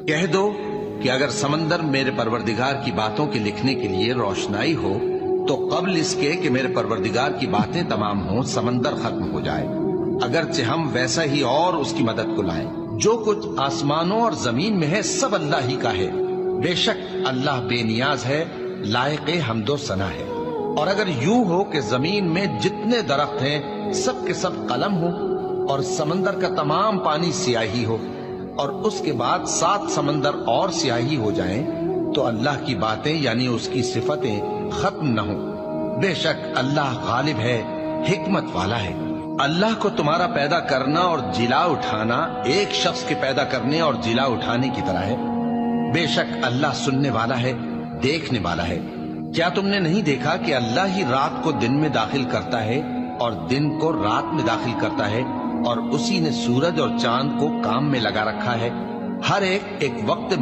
کہہ دو کہ اگر سمندر میرے پروردگار کی باتوں کے لکھنے کے لیے روشنائی ہو تو قبل اس کے کہ میرے پروردگار کی باتیں تمام ہوں سمندر ختم ہو جائے، اگرچہ ہم ویسا ہی اور اس کی مدد کو لائیں۔ جو کچھ آسمانوں اور زمین میں ہے سب اللہ ہی کا ہے، بے شک اللہ بے نیاز ہے، لائق حمد و ثنا ہے۔ اور اگر یوں ہو کہ زمین میں جتنے درخت ہیں سب کے سب قلم ہو اور سمندر کا تمام پانی سیاہی ہو اور اس کے بعد 7 سمندر اور سیاہی ہو جائیں تو اللہ کی باتیں یعنی اس کی صفتیں ختم نہ ہوں، بے شک اللہ غالب ہے، حکمت والا ہے۔ اللہ کو تمہارا پیدا کرنا اور جلا اٹھانا ایک شخص کے پیدا کرنے اور جلا اٹھانے کی طرح ہے، بے شک اللہ سننے والا ہے، دیکھنے والا ہے۔ کیا تم نے نہیں دیکھا کہ اللہ ہی رات کو دن میں داخل کرتا ہے اور دن کو رات میں داخل کرتا ہے، اور اسی نے سورج اور چاند کو کام میں لگا رکھا ہے، ہر ایک وقت